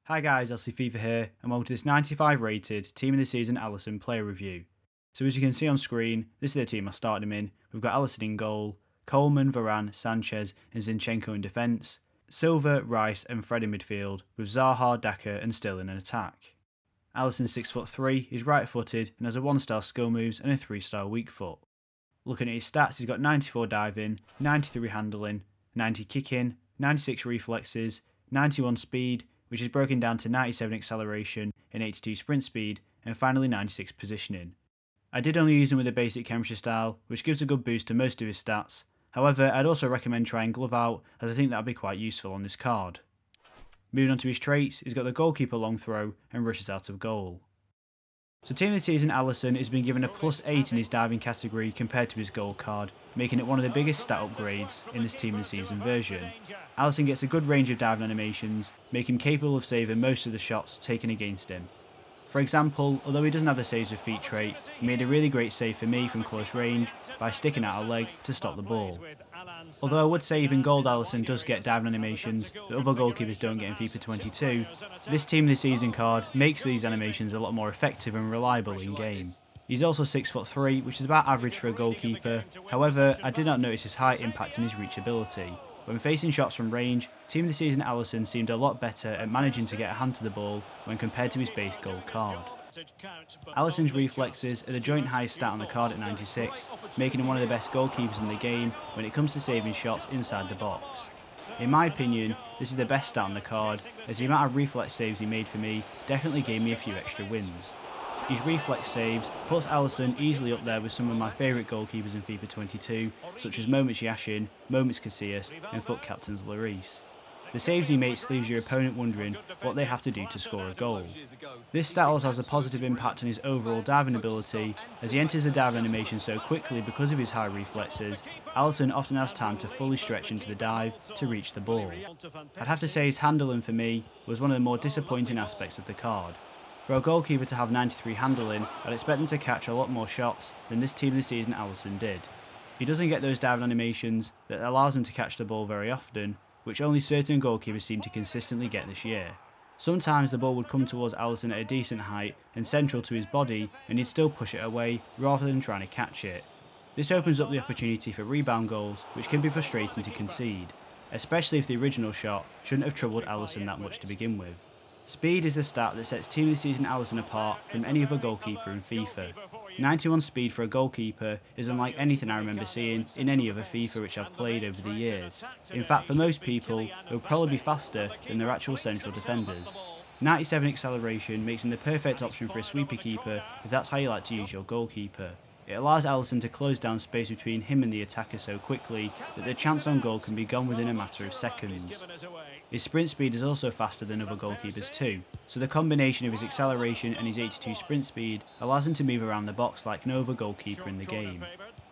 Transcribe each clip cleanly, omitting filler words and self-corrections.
Hi guys, Fifa here, and welcome to this 95 rated Team of the Season Alisson player review. So as you can see on screen, this is the team I started him in. We've got Alisson in goal, Coleman, Varane, Sanchez and Zinchenko in defence, Silva, Rice and Fred in midfield, with Zaha, Daka and Sterling in attack. Alisson's 6'3", is right footed and has a 1-star skill moves and a 3-star weak foot. Looking at his stats, he's got 94 diving, 93 handling, 90 kicking, 96 reflexes, 91 speed, which is broken down to 97 acceleration and 82 sprint speed, and finally 96 positioning. I did only use him with a basic chemistry style, which gives a good boost to most of his stats. However, I'd also recommend trying glove out, as I think that would be quite useful on this card. Moving on to his traits, he's got the goalkeeper long throw and rushes out of goal. So Team of the Season Alisson has been given a +8 in his diving category compared to his goal card, making it one of the biggest stat upgrades in this Team of the Season version. Alisson gets a good range of diving animations, making him capable of saving most of the shots taken against him. For example, although he doesn't have the saves with feet trait, he made a really great save for me from close range by sticking out a leg to stop the ball. Although I would say even gold Alisson does get diving animations that other goalkeepers don't get in FIFA 22, this Team of the Season card makes these animations a lot more effective and reliable in game. He's also 6'3", which is about average for a goalkeeper. However, I did not notice his height impacting his reachability. When facing shots from range, Team of the Season Alisson seemed a lot better at managing to get a hand to the ball when compared to his base gold card. Alisson's reflexes are the joint highest stat on the card at 96, making him one of the best goalkeepers in the game when it comes to saving shots inside the box. In my opinion, this is the best stat on the card, as the amount of reflex saves he made for me definitely gave me a few extra wins. His reflex saves puts Alisson easily up there with some of my favourite goalkeepers in FIFA 22, such as Moments Yashin, Moments Casillas and FUT captains Lloris. The saves he makes leaves your opponent wondering what they have to do to score a goal. This stat also has a positive impact on his overall diving ability, as he enters the dive animation so quickly because of his high reflexes. Alisson often has time to fully stretch into the dive to reach the ball. I'd have to say his handling for me was one of the more disappointing aspects of the card. For a goalkeeper to have 93 handling, I'd expect him to catch a lot more shots than this Team of the Season Alisson did. He doesn't get those diving animations that allows him to catch the ball very often, which only certain goalkeepers seem to consistently get this year. Sometimes the ball would come towards Alisson at a decent height and central to his body, and he'd still push it away rather than trying to catch it. This opens up the opportunity for rebound goals, which can be frustrating to concede, especially if the original shot shouldn't have troubled Alisson that much to begin with. Speed is the stat that sets Team of the Season Alisson apart from any other goalkeeper in FIFA. 91 speed for a goalkeeper is unlike anything I remember seeing in any other FIFA which I've played over the years. In fact, for most people, it will probably be faster than their actual central defenders. 97 acceleration makes him the perfect option for a sweeper keeper if that's how you like to use your goalkeeper. It allows Alisson to close down space between him and the attacker so quickly that the chance on goal can be gone within a matter of seconds. His sprint speed is also faster than other goalkeepers too, so the combination of his acceleration and his 82 sprint speed allows him to move around the box like no other goalkeeper in the game.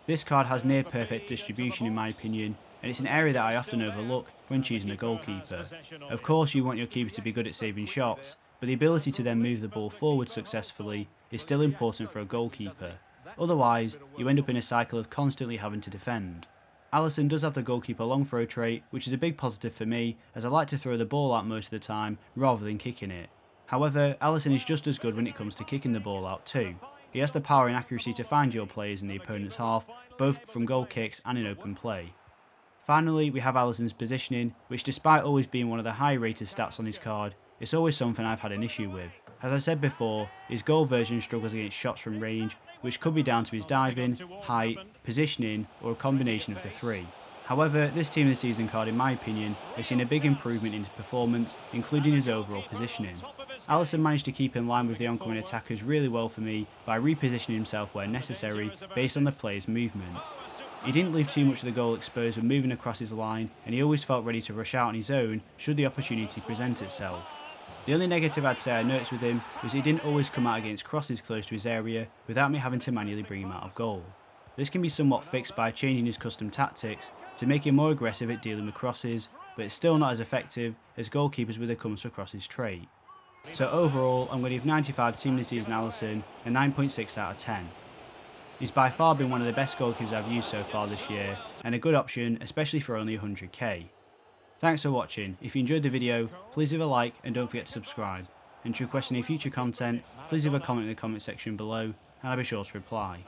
This card has near perfect distribution in my opinion, and it's an area that I often overlook when choosing a goalkeeper. Of course you want your keeper to be good at saving shots, but the ability to then move the ball forward successfully is still important for a goalkeeper. Otherwise, you end up in a cycle of constantly having to defend. Alisson does have the goalkeeper long throw trait, which is a big positive for me, as I like to throw the ball out most of the time rather than kicking it. However, Alisson is just as good when it comes to kicking the ball out too. He has the power and accuracy to find your players in the opponent's half, both from goal kicks and in open play. Finally, we have Alisson's positioning, which despite always being one of the high rated stats on his card, it's always something I've had an issue with. As I said before, his goal version struggles against shots from range, which could be down to his diving, height, positioning, or a combination of the three. However, this Team of the Season card in my opinion has seen a big improvement in his performance, including his overall positioning. Alisson managed to keep in line with the oncoming attackers really well for me by repositioning himself where necessary based on the player's movement. He didn't leave too much of the goal exposed when moving across his line, and he always felt ready to rush out on his own should the opportunity present itself. The only negative I'd say I noticed with him was he didn't always come out against crosses close to his area without me having to manually bring him out of goal. This can be somewhat fixed by changing his custom tactics to make him more aggressive at dealing with crosses, but it's still not as effective as goalkeepers with a comes for crosses trait. So overall, I'm going to give 95 Team of the Season Alisson a 9.6 out of 10. He's by far been one of the best goalkeepers I've used so far this year, and a good option, especially for only 100k. Thanks for watching. If you enjoyed the video, please leave a like and don't forget to subscribe. And to request any future content, please leave a comment in the comment section below and I'll be sure to reply.